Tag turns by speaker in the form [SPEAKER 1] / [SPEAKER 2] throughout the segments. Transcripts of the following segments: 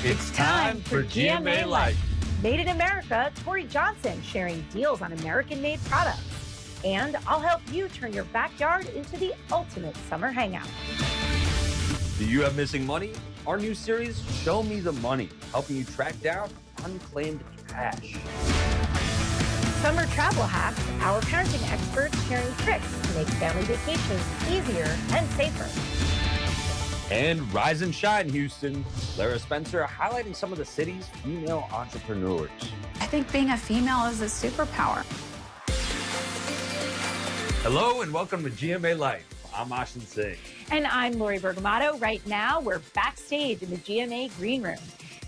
[SPEAKER 1] It's time for GMA Life.
[SPEAKER 2] Made in America, Tori Johnson sharing deals on American-made products. And I'll help you turn your backyard into the ultimate summer hangout.
[SPEAKER 1] Do you have missing money? Our new series, Show Me the Money, helping you track down unclaimed cash.
[SPEAKER 2] Summer travel hacks, our parenting experts sharing tricks to make family vacations easier and safer.
[SPEAKER 1] And Rise and Shine, Houston. Lara Spencer highlighting some of the city's female entrepreneurs.
[SPEAKER 3] I think being a female is a superpower.
[SPEAKER 1] Hello and welcome to GMA Life. I'm Ashin Singh.
[SPEAKER 2] And I'm Lori Bergamato. Right now, we're backstage in the GMA Green Room.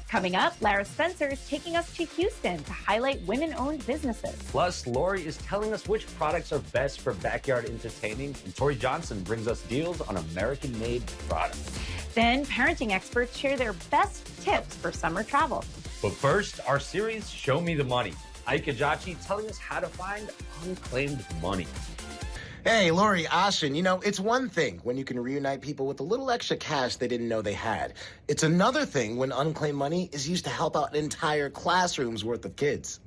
[SPEAKER 2] Coming up, Lara Spencer is taking us to Houston to highlight women-owned businesses.
[SPEAKER 1] Plus, Lori is telling us which products are best for backyard entertaining, and Tori Johnson brings us deals on American-made products.
[SPEAKER 2] Then, parenting experts share their best tips for summer travel.
[SPEAKER 1] But first, our series, Show Me the Money. Aika Jachi telling us how to find unclaimed money.
[SPEAKER 4] Hey, Lori, Ashin, you know, it's one thing when you can reunite people with a little extra cash they didn't know they had. It's another thing when unclaimed money is used to help out an entire classroom's worth of kids.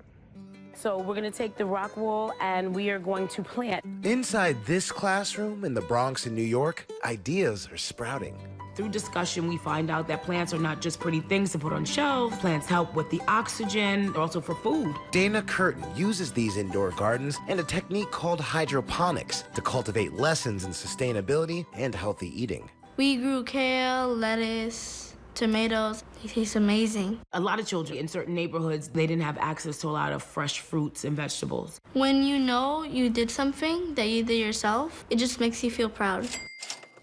[SPEAKER 5] So we're going to take the rock wall and we are going to plant.
[SPEAKER 6] Inside this classroom in the Bronx in New York, ideas are sprouting.
[SPEAKER 5] Through discussion, we find out that plants are not just pretty things to put on shelves. Plants help with the oxygen, also for food.
[SPEAKER 6] Dana Curtin uses these indoor gardens and a technique called hydroponics to cultivate lessons in sustainability and healthy eating.
[SPEAKER 7] We grew kale, lettuce, tomatoes. They taste amazing.
[SPEAKER 5] A lot of children in certain neighborhoods, they didn't have access to a lot of fresh fruits and vegetables.
[SPEAKER 7] When you know you did something that you did yourself, it just makes you feel proud.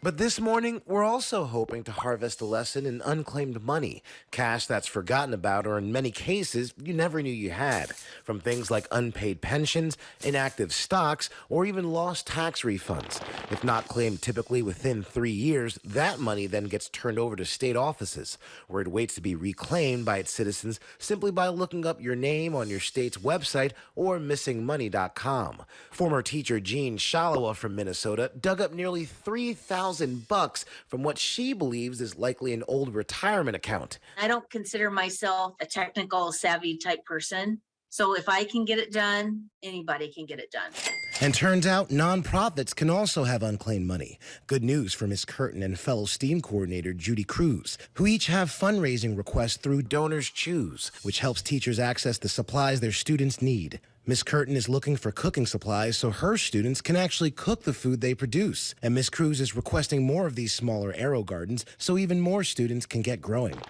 [SPEAKER 6] But this morning, we're also hoping to harvest a lesson in unclaimed money, cash that's forgotten about or in many cases you never knew you had, from things like unpaid pensions, inactive stocks, or even lost tax refunds. If not claimed typically within 3 years, that money then gets turned over to state offices, where it waits to be reclaimed by its citizens simply by looking up your name on your state's website or missingmoney.com. Former teacher Jean Shalawa from Minnesota dug up nearly $3,000 from what she believes is likely an old retirement account.
[SPEAKER 8] I don't consider myself a technical savvy type person. So if I can get it done, anybody can get it done.
[SPEAKER 4] And turns out nonprofits can also have unclaimed money. Good news for Ms. Curtin and fellow STEAM coordinator Judy Cruz, who each have fundraising requests through Donors Choose, which helps teachers access the supplies their students need. Ms. Curtin is looking for cooking supplies so her students can actually cook the food they produce. And Ms. Cruz is requesting more of these smaller aero gardens so even more students can get growing.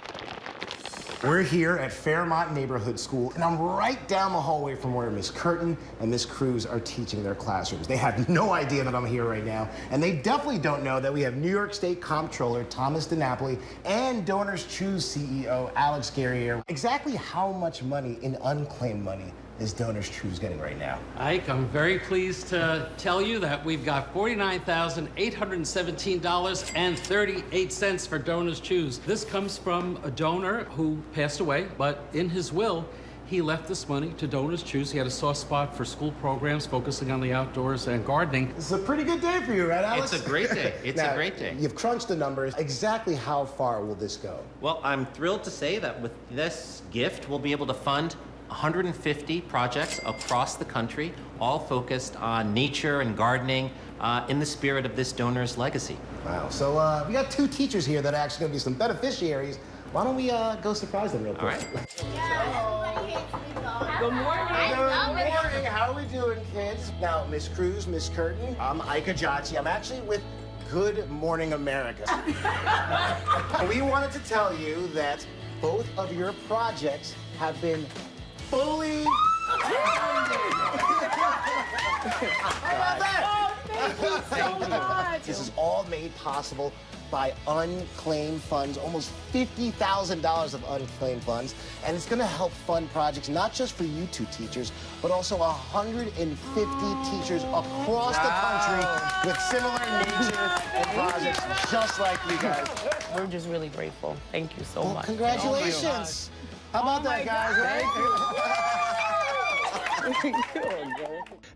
[SPEAKER 4] We're here at Fairmont Neighborhood School, and I'm right down the hallway from where Ms. Curtin and Ms. Cruz are teaching their classrooms. They have no idea that I'm here right now, and they definitely don't know that we have New York State Comptroller Thomas DiNapoli and Donors Choose CEO Alex Guerriere. Exactly how much money in unclaimed money is Donors Choose getting right now?
[SPEAKER 9] Ike, I'm very pleased to tell you that we've got $49,817.38 for Donors Choose. This comes from a donor who passed away, but in his will, he left this money to Donors Choose. He had a soft spot for school programs focusing on the outdoors and gardening.
[SPEAKER 4] This is a pretty good day for you, right, Alex?
[SPEAKER 10] It's a great day. It's a great day.
[SPEAKER 4] You've crunched the numbers. Exactly how far will this go?
[SPEAKER 10] Well, I'm thrilled to say that with this gift, we'll be able to fund 150 projects across the country, all focused on nature and gardening in the spirit of this donor's legacy.
[SPEAKER 4] Wow. So we got two teachers here that are actually going to be some beneficiaries. Why don't we go surprise them real quick?
[SPEAKER 10] All right.
[SPEAKER 5] Good morning.
[SPEAKER 4] Good morning. How are we doing, kids? Now, Miss Cruz, Miss Curtin, I'm Aika Jachi. I'm actually with Good Morning America. We wanted to tell you that both of your projects have been fully This is all made possible by unclaimed funds, almost $50,000 of unclaimed funds. And it's going to help fund projects not just for you two teachers, but also 150 teachers across the country with similar nature and projects just like you guys.
[SPEAKER 5] We're just really grateful. Thank you so much.
[SPEAKER 4] Congratulations. How about that, guys? Thank you.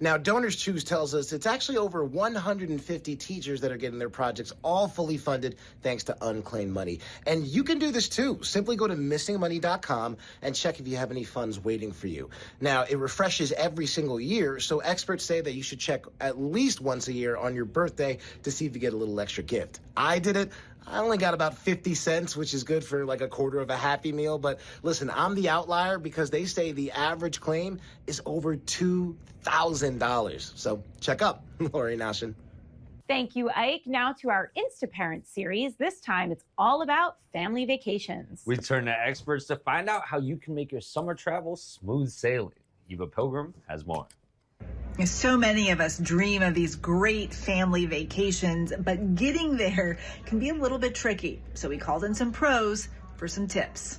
[SPEAKER 4] Now, Donors Choose tells us it's actually over 150 teachers that are getting their projects all fully funded thanks to unclaimed money. And you can do this too. Simply go to missingmoney.com and check if you have any funds waiting for you. Now, it refreshes every single year, so experts say that you should check at least once a year on your birthday to see if you get a little extra gift. I did it. I only got about 50 cents, which is good for like a quarter of a Happy Meal. But listen, I'm the outlier because they say the average claim is over $2,000. So check up, Lori Nashin.
[SPEAKER 2] Thank you, Ike. Now to our Instaparent series. This time it's all about family vacations.
[SPEAKER 1] We turn to experts to find out how you can make your summer travel smooth sailing. Eva Pilgrim has more.
[SPEAKER 11] So many of us dream of these great family vacations, but getting there can be a little bit tricky. So we called in some pros for some tips.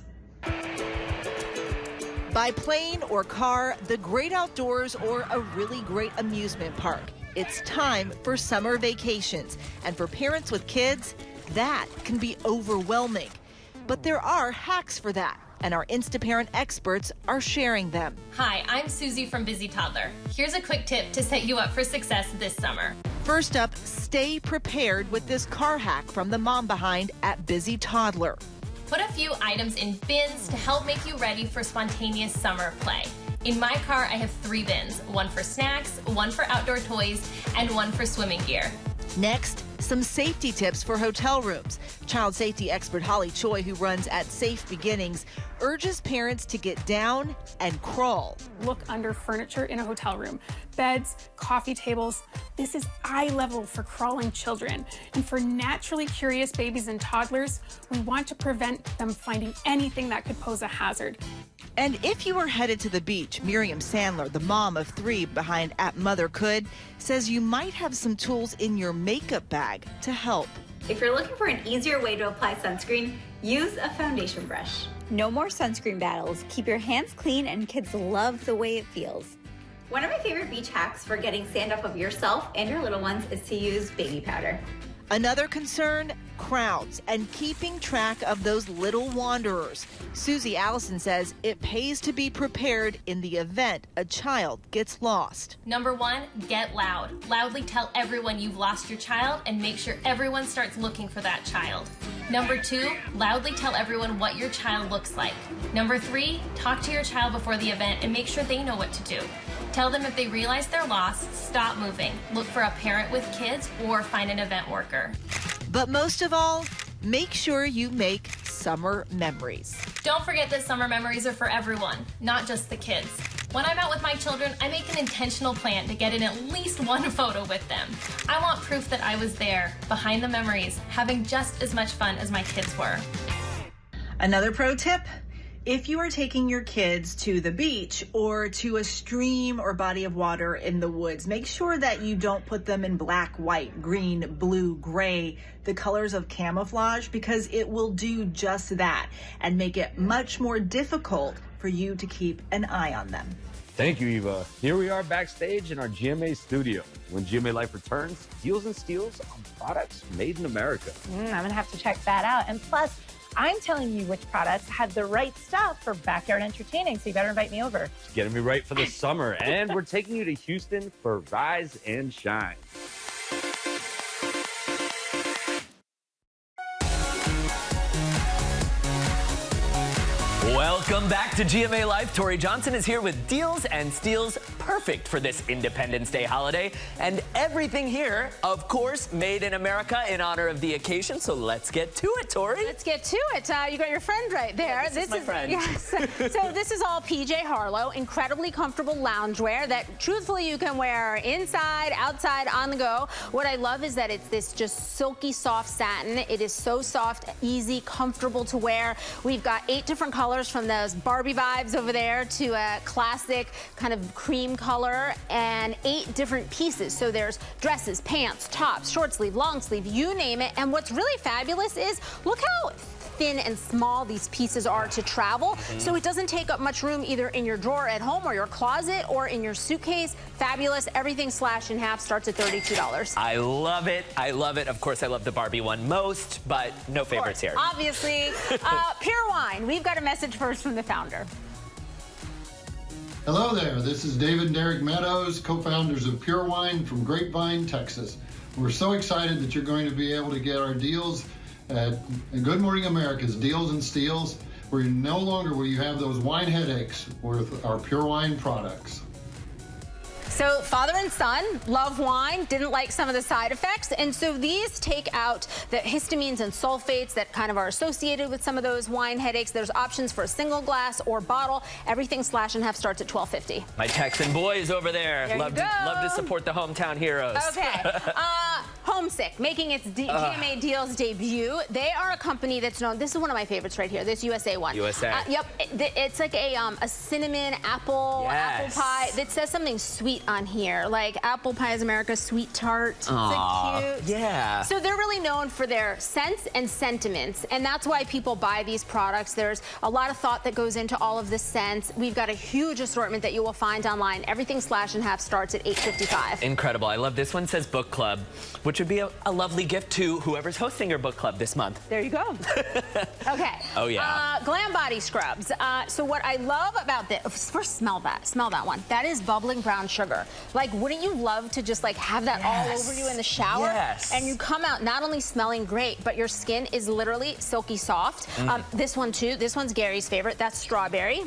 [SPEAKER 12] By plane or car, the great outdoors, or a really great amusement park. It's time for summer vacations. And for parents with kids, that can be overwhelming. But there are hacks for that, and our Instaparent experts are sharing them.
[SPEAKER 13] Hi, I'm Susie from Busy Toddler. Here's a quick tip to set you up for success this summer.
[SPEAKER 12] First up, stay prepared with this car hack from the mom behind at Busy Toddler.
[SPEAKER 13] Put a few items in bins to help make you ready for spontaneous summer play. In my car, I have 3 bins, one for snacks, one for outdoor toys, and one for swimming gear.
[SPEAKER 12] Next, some safety tips for hotel rooms. Child safety expert Holly Choi, who runs at Safe Beginnings, urges parents to get down and crawl.
[SPEAKER 14] Look under furniture in a hotel room. Beds, coffee tables. This is eye level for crawling children. And for naturally curious babies and toddlers, we want to prevent them finding anything that could pose a hazard.
[SPEAKER 12] And if you are headed to the beach, Miriam Sandler, the mom of 3 behind at Mother Could, says you might have some tools in your makeup bag to help.
[SPEAKER 15] If you're looking for an easier way to apply sunscreen, use a foundation brush.
[SPEAKER 16] No more sunscreen battles. Keep your hands clean, and kids love the way it feels.
[SPEAKER 15] One of my favorite beach hacks for getting sand off of yourself and your little ones is to use baby powder.
[SPEAKER 12] Another concern, crowds and keeping track of those little wanderers. Susie Allison says it pays to be prepared in the event a child gets lost.
[SPEAKER 13] Number 1, get loud. Loudly tell everyone you've lost your child and make sure everyone starts looking for that child. Number 2, loudly tell everyone what your child looks like. Number 3, talk to your child before the event and make sure they know what to do. Tell them if they realize they're lost, stop moving. Look for a parent with kids or find an event worker.
[SPEAKER 12] But most of all, make sure you make summer memories.
[SPEAKER 13] Don't forget that summer memories are for everyone, not just the kids. When I'm out with my children, I make an intentional plan to get in at least one photo with them. I want proof that I was there, behind the memories, having just as much fun as my kids were.
[SPEAKER 11] Another pro tip: if you are taking your kids to the beach or to a stream or body of water in the woods, make sure that you don't put them in black, white, green, blue, gray, the colors of camouflage, because it will do just that and make it much more difficult for you to keep an eye on them.
[SPEAKER 1] Thank you, Eva. Here we are backstage in our GMA studio. When GMA Life returns, deals and steals on products made in America.
[SPEAKER 2] I'm going to have to check that out. And plus, I'm telling you which products have the right stuff for backyard entertaining, so you better invite me over.
[SPEAKER 1] Getting me right for the summer. And we're taking you to Houston for Rise and Shine.
[SPEAKER 17] Welcome back to GMA Life. Tori Johnson is here with deals and steals perfect for this Independence Day holiday. And everything here, of course, made in America in honor of the occasion. So let's get to it, Tori.
[SPEAKER 18] Let's get to it. You got your friend right there.
[SPEAKER 17] Yeah, this is my friend.
[SPEAKER 18] Yes. So this is all PJ Harlow, incredibly comfortable loungewear that truthfully you can wear inside, outside, on the go. What I love is that it's this just silky soft satin. It is so soft, easy, comfortable to wear. We've got 8 different colors, from those Barbie vibes over there to a classic kind of cream color, and 8 different pieces. So there's dresses, pants, tops, short sleeve, long sleeve, you name it. And what's really fabulous is look how thin and small these pieces are to travel. So it doesn't take up much room either in your drawer at home or your closet or in your suitcase. Fabulous. Everything slashed in half, starts at $32.
[SPEAKER 17] I love it. I love it. Of course, I love the Barbie one most, but no favorites here.
[SPEAKER 18] Obviously. Pure Wine. We've got a message first from the founder.
[SPEAKER 19] Hello there, this is David and Derek Meadows, co-founders of Pure Wine from Grapevine, Texas. We're so excited that you're going to be able to get our deals at Good Morning America's Deals and Steals, where no longer will you have those wine headaches with our Pure Wine products.
[SPEAKER 18] So father and son love wine, didn't like some of the side effects, and so these take out the histamines and sulfates that kind of are associated with some of those wine headaches. There's options for a single glass or bottle. Everything Slash and Half starts at $12.50.
[SPEAKER 17] My Texan boys over there.
[SPEAKER 18] There
[SPEAKER 17] love to support the hometown heroes.
[SPEAKER 18] Okay. Homesick, making its GMA Deals debut. They are a company that's known, this is one of my favorites right here, this USA one.
[SPEAKER 17] USA.
[SPEAKER 18] Yep, it's like a cinnamon apple pie that says something sweet on here, like Apple Pie is America's sweet tart. It's like cute.
[SPEAKER 17] Yeah.
[SPEAKER 18] So they're really known for their scents and sentiments, and that's why people buy these products. There's a lot of thought that goes into all of the scents. We've got a huge assortment that you will find online. Everything Slash and Half starts at $8.55.
[SPEAKER 17] Incredible. I love this one. Says book club, which would be a lovely gift to whoever's hosting your book club this month.
[SPEAKER 18] There you go. Okay.
[SPEAKER 17] Oh, yeah.
[SPEAKER 18] Glam Body Scrubs. So what I love about this, first smell that one. That is bubbling brown sugar. Like, wouldn't you love to just like have that all over you in the shower?
[SPEAKER 17] Yes.
[SPEAKER 18] And you come out not only smelling great, but your skin is literally silky soft. This one too, this one's Gary's favorite. That's strawberry.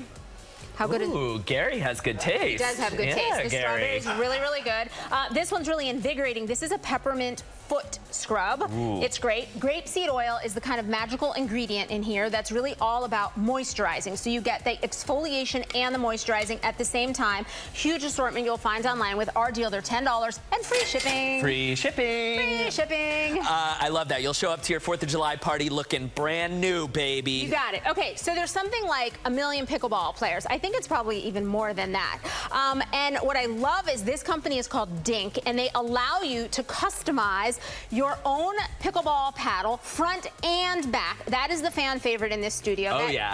[SPEAKER 18] How good is
[SPEAKER 17] Gary has good taste.
[SPEAKER 18] He does have good taste. The strawberry is really, really good. This one's really invigorating. This is a peppermint foot scrub. It's great. Grapeseed oil is the kind of magical ingredient in here that's really all about moisturizing. So you get the exfoliation and the moisturizing at the same time. Huge assortment you'll find online with our deal. They're $10 and free shipping.
[SPEAKER 17] Free shipping.
[SPEAKER 18] Free shipping.
[SPEAKER 17] I love that. You'll show up to your 4th of July party looking brand new, baby.
[SPEAKER 18] You got it. Okay, so there's something like 1 million pickleball players. I think it's probably even more than that. And what I love is this company is called Dink, and they allow you to customize your own pickleball paddle, front and back. That is the fan favorite in this studio.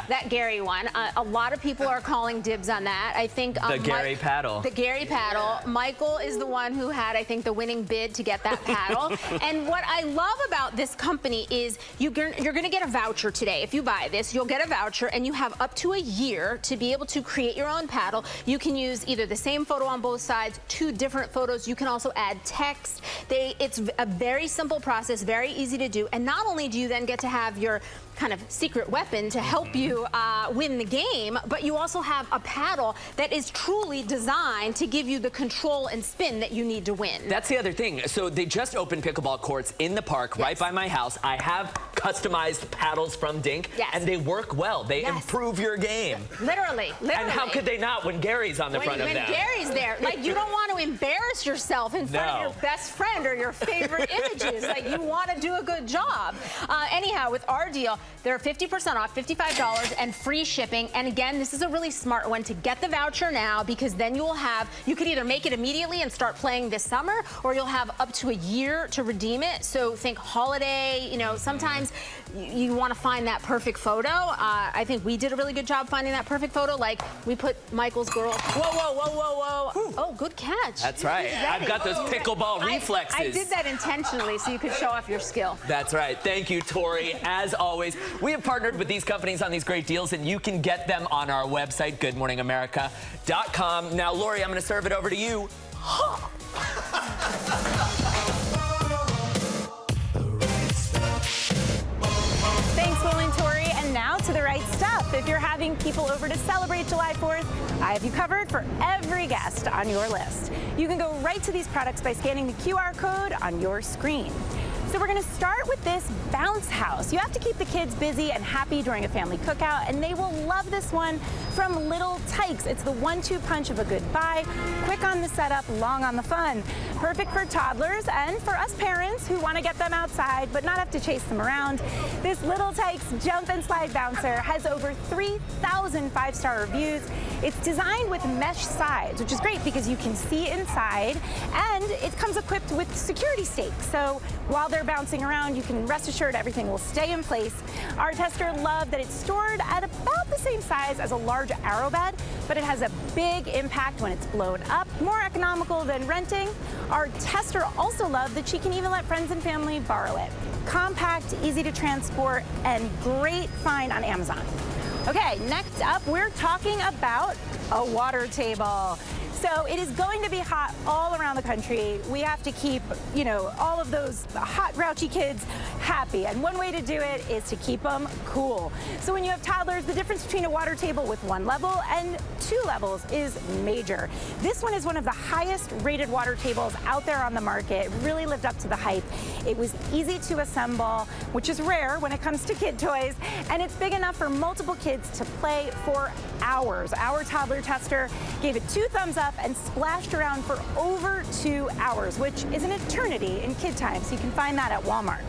[SPEAKER 18] That Gary one. A lot of people are calling dibs on that. I think
[SPEAKER 17] the Gary paddle.
[SPEAKER 18] The Gary paddle. Michael is the one who had, I think, the winning bid to get that paddle. And what I love about this company is you're going to get a voucher today. If you buy this, you'll get a voucher, and you have up to a year to be able to create your own paddle. You can use either the same photo on both sides, 2 different photos. You can also add text. It's a very simple process, very easy to do. And not only do you then get to have your kind of secret weapon to help you win the game, but you also have a paddle that is truly designed to give you the control and spin that you need to win.
[SPEAKER 17] That's the other thing. So they just opened pickleball courts in the park right by my house. I have customized paddles from Dink, and they work well. They improve your game.
[SPEAKER 18] Literally.
[SPEAKER 17] And how could they not when Gary's on the front of them?
[SPEAKER 18] When Gary's there. Like, you don't want to embarrass yourself in front of your best friend or your favorite images. Like, you want to do a good job. Anyhow, with our deal, they're 50% off, $55 and free shipping. And again, this is a really smart one to get the voucher now, because then you could either make it immediately and start playing this summer, or you'll have up to a year to redeem it. So think holiday, sometimes you want to find that perfect photo. I think we did a really good job finding that perfect photo. Like, we put Michael's girl, whoa. Oh, good catch.
[SPEAKER 17] That's right. I've got those pickleball reflexes.
[SPEAKER 18] I did that intentionally so you could show off your skill.
[SPEAKER 17] That's right. Thank you, Tori. As always, we have partnered with these companies on these great deals, and you can get them on our website, goodmorningamerica.com. Now, Lori, I'm going to serve it over to you.
[SPEAKER 2] Thanks, Will and Tori. And now to the right stuff. If you're having people over to celebrate July 4th, I have you covered for every guest on your list. You can go right to these products by scanning the QR code on your screen. So we're going to start with this bounce house. You have to keep the kids busy and happy during a family cookout, and they will love this one from Little Tykes. It's the 1-2 punch of a good buy. Quick on the setup, long on the fun. Perfect for toddlers and for us parents who want to get them outside but not have to chase them around. This Little Tykes jump and slide bouncer has over 3,000 5-star reviews. It's designed with mesh sides, which is great because you can see inside, and it comes equipped with security stakes. So while they're bouncing around, you can rest assured everything will stay in place. Our tester loved that it's stored at about the same size as a large arrow bed, but it has a big impact when it's blown up, more economical than renting. Our tester also loved that she can even let friends and family borrow it. Compact, easy to transport, and great find on Amazon. Okay, next up, we're talking about a water table. So it is going to be hot all around the country. We have to keep, all of those hot, grouchy kids happy. And one way to do it is to keep them cool. So when you have toddlers, the difference between a water table with 1 level and 2 levels is major. This one is one of the highest rated water tables out there on the market. It really lived up to the hype. It was easy to assemble, which is rare when it comes to kid toys. And it's big enough for multiple kids to play for hours. Our toddler tester gave it 2 thumbs up and splashed around for over 2 hours, which is an eternity in kid time, so you can find that at Walmart.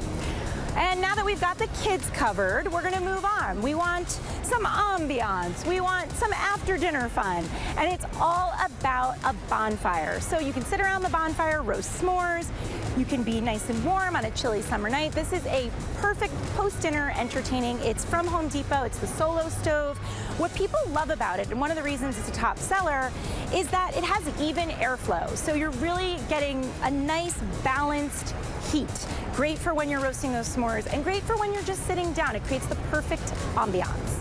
[SPEAKER 2] And now that we've got the kids covered, we're gonna move on. We want some ambiance. We want some after dinner fun. And it's all about a bonfire. So you can sit around the bonfire, roast s'mores. You can be nice and warm on a chilly summer night. This is a perfect post-dinner entertaining. It's from Home Depot. It's the Solo Stove. What people love about it, and one of the reasons it's a top seller, is that it has even airflow. So you're really getting a nice balanced heat. Great for when you're roasting those s'mores and great for when you're just sitting down. It creates the perfect ambiance.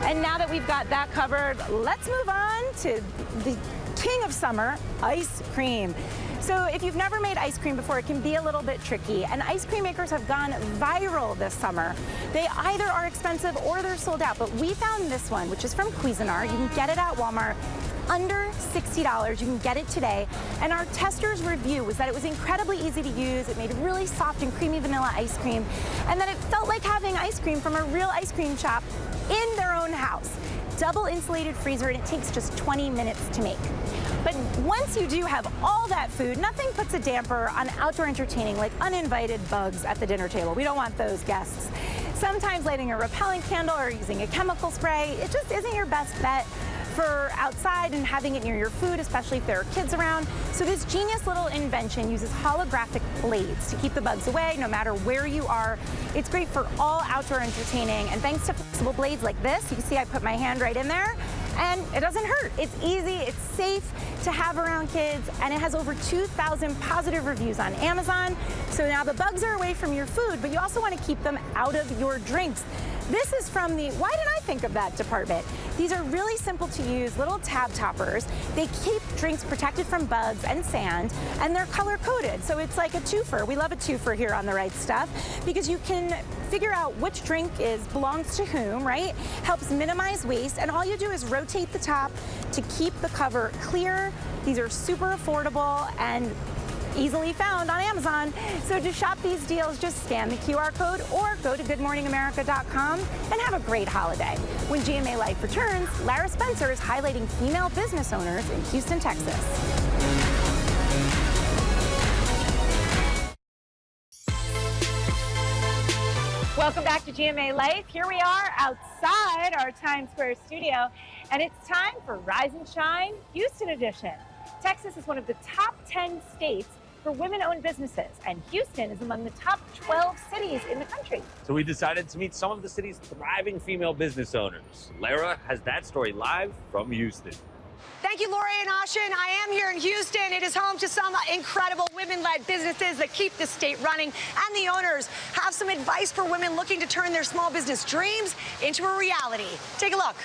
[SPEAKER 2] And now that we've got that covered, let's move on to the king of summer, ice cream. So if you've never made ice cream before, it can be a little bit tricky, and ice cream makers have gone viral this summer. They either are expensive or they're sold out, but we found this one, which is from Cuisinart. You can get it at Walmart. Under $60. You can get it today. And our tester's review was that it was incredibly easy to use. It made really soft and creamy vanilla ice cream, and that it felt like having ice cream from a real ice cream shop in their own house. Double insulated freezer, and it takes just 20 minutes to make. But once you do have all that food, nothing puts a damper on outdoor entertaining like uninvited bugs at the dinner table. We don't want those guests. Sometimes lighting a repellent candle or using a chemical spray, it just isn't your best bet for outside and having it near your food, especially if there are kids around. So this genius little invention uses holographic blades to keep the bugs away no matter where you are. It's great for all outdoor entertaining, and thanks to flexible blades like this, you can see I put my hand right in there, and it doesn't hurt. It's easy, it's safe to have around kids, and it has over 2,000 positive reviews on Amazon. So now the bugs are away from your food, but you also want to keep them out of your drinks. This is from the Why Did I Think of That department. These are really simple to use little tab toppers. They keep drinks protected from bugs and sand, and they're color coded. So it's like a twofer. We love a twofer here on The Right Stuff because you can figure out which drink belongs to whom, right? Helps minimize waste, and all you do is rotate the top to keep the cover clear. These are super affordable and easily found on Amazon. So to shop these deals, just scan the QR code or go to goodmorningamerica.com and have a great holiday. When GMA Life returns, Lara Spencer is highlighting female business owners in Houston, Texas. Welcome back to GMA Life. Here we are outside our Times Square studio, and it's time for Rise and Shine Houston Edition. Texas is one of the top 10 states for women-owned businesses, and Houston is among the top 12 cities in the country.
[SPEAKER 1] So we decided to meet some of the city's thriving female business owners. Lara has that story live from Houston.
[SPEAKER 20] Thank you, Lori and Ashin. I am here in Houston. It is home to some incredible women-led businesses that keep the state running, and the owners have some advice for women looking to turn their small business dreams into a reality. Take a look.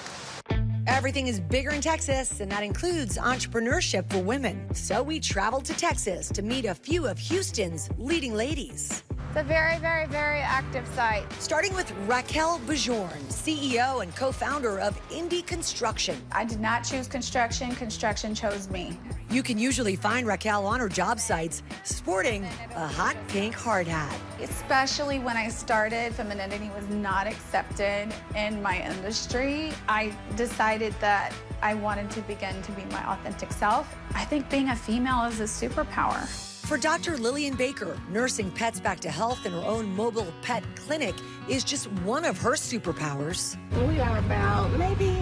[SPEAKER 20] Everything is bigger in Texas, and that includes entrepreneurship for women. So we traveled to Texas to meet a few of Houston's leading ladies.
[SPEAKER 3] It's a very, very, very active site.
[SPEAKER 20] Starting with Raquel Bajorn, CEO and co-founder of Indie Construction.
[SPEAKER 3] I did not choose construction. Construction chose me.
[SPEAKER 20] You can usually find Raquel on her job sites sporting a hot pink hard hat.
[SPEAKER 3] Especially when I started, femininity was not accepted in my industry. I decided that I wanted to begin to be my authentic self. I think being a female is a superpower.
[SPEAKER 20] For Dr. Lillian Baker, nursing pets back to health in her own mobile pet clinic is just one of her superpowers.
[SPEAKER 21] We are about maybe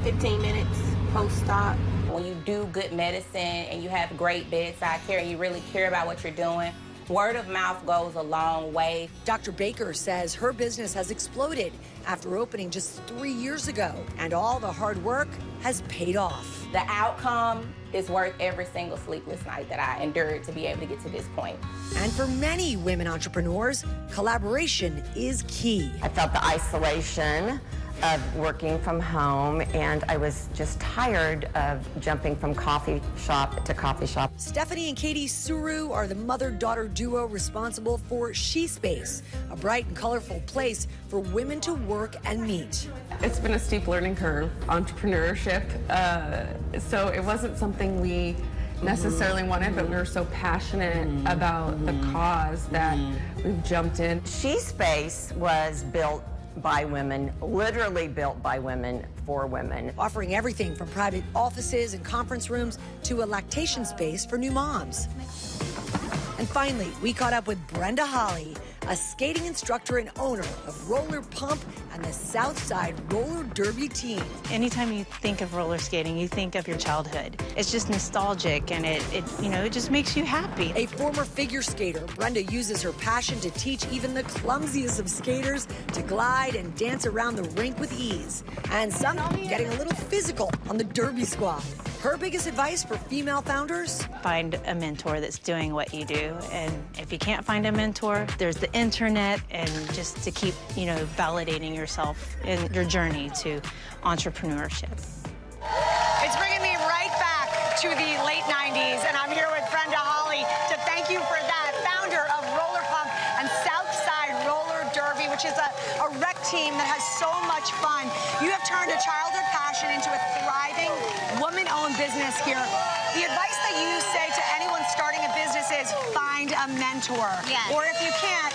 [SPEAKER 21] 15 minutes post-op.
[SPEAKER 22] When you do good medicine and you have great bedside care and you really care about what you're doing, word of mouth goes a long way.
[SPEAKER 20] Dr. Baker says her business has exploded after opening just 3 years ago, and all the hard work has paid off.
[SPEAKER 22] The outcome is worth every single sleepless night that I endured to be able to get to this point.
[SPEAKER 20] And for many women entrepreneurs, collaboration is key.
[SPEAKER 23] I felt the isolation
[SPEAKER 6] of working from home, and I was just tired of jumping from coffee shop to coffee shop.
[SPEAKER 20] Stephanie and Katie Suru are the mother-daughter duo responsible for She Space, a bright and colorful place for women to work and meet.
[SPEAKER 7] It's been a steep learning curve, entrepreneurship, so it wasn't something we necessarily wanted, but we were so passionate about the cause that we've jumped in.
[SPEAKER 6] She Space was built by women, literally built by women for women.
[SPEAKER 20] Offering everything from private offices and conference rooms to a lactation space for new moms. And finally, we caught up with Brenda Holly, a skating instructor and owner of Roller Pump and the Southside Roller Derby team.
[SPEAKER 23] Anytime you think of roller skating, you think of your childhood. It's just nostalgic, and it just makes you happy.
[SPEAKER 20] A former figure skater, Brenda uses her passion to teach even the clumsiest of skaters to glide and dance around the rink with ease. And some getting a little physical on the Derby squad. Her biggest advice for female founders?
[SPEAKER 23] Find a mentor that's doing what you do. And if you can't find a mentor, there's the internet, and just to keep, validating yourself in your journey to entrepreneurship.
[SPEAKER 20] It's bringing me right back to the late 90s, and I'm here with Brenda Holly to thank you for that. Founder of Roller Pump and Southside Roller Derby, which is a rec team that has so much fun. You have turned a childhood passion into a thriving, woman-owned business here. The advice that you say to anyone starting a business is find a mentor.
[SPEAKER 24] Yes.
[SPEAKER 20] Or if you can't,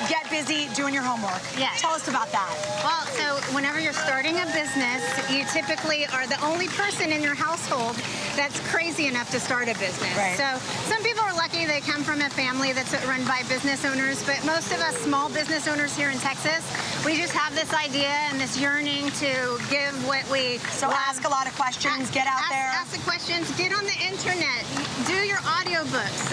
[SPEAKER 20] get busy doing your homework.
[SPEAKER 24] Yes.
[SPEAKER 20] Tell us about that.
[SPEAKER 24] Well, so whenever you're starting a business, you typically are the only person in your household that's crazy enough to start a business.
[SPEAKER 20] Right.
[SPEAKER 24] So some people are lucky they come from a family that's run by business owners, but most of us small business owners here in Texas, we just have this idea and this yearning to give what we
[SPEAKER 20] So
[SPEAKER 24] love.
[SPEAKER 20] ask a lot of questions, get out there.
[SPEAKER 24] Ask the questions, get on the internet, do your audiobooks,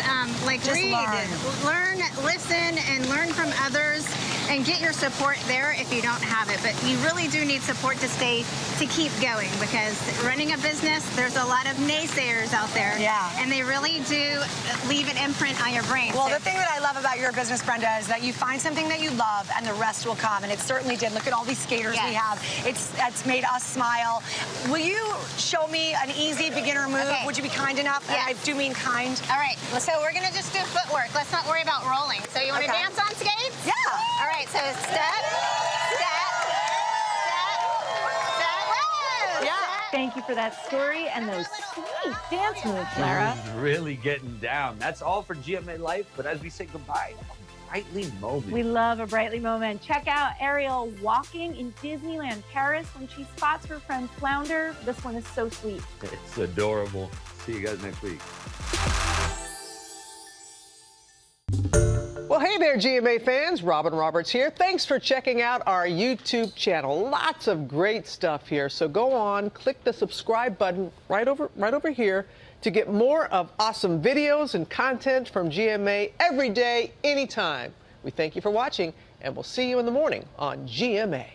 [SPEAKER 20] Just
[SPEAKER 24] read, learn, listen, and learn from others, and get your support there if you don't have it. But you really do need support to keep going, because running a business, there's a lot of naysayers out there.
[SPEAKER 20] Yeah.
[SPEAKER 24] And they really do leave an imprint on your brain.
[SPEAKER 20] Well,
[SPEAKER 24] So-
[SPEAKER 20] the thing that I love about your business, Brenda, is that you find something that you love and the rest will come. And it certainly did. Look at all these skaters we have. It's made us smile. Will you show me an easy beginner move?
[SPEAKER 24] Okay.
[SPEAKER 20] Would you be kind enough?
[SPEAKER 24] Yes.
[SPEAKER 20] And I do mean kind.
[SPEAKER 24] All right, so we're gonna just do footwork. Let's not worry about rolling. So you wanna
[SPEAKER 20] Okay.
[SPEAKER 24] dance on skates?
[SPEAKER 20] Yeah.
[SPEAKER 24] All right, so step, whoa,
[SPEAKER 20] Yeah.
[SPEAKER 2] Thank you for that story and those sweet dance moves, Lara.
[SPEAKER 1] Really getting down. That's all for GMA Life, but as we say goodbye, a brightly moment.
[SPEAKER 2] We love a brightly moment. Check out Ariel walking in Disneyland Paris when she spots her friend Flounder. This one is so sweet.
[SPEAKER 1] It's adorable. See you guys next week.
[SPEAKER 25] Well, hey there, GMA fans. Robin Roberts here. Thanks for checking out our YouTube channel. Lots of great stuff here. So go on, click the subscribe button right over here to get more of awesome videos and content from GMA every day, anytime. We thank you for watching, and we'll see you in the morning on GMA.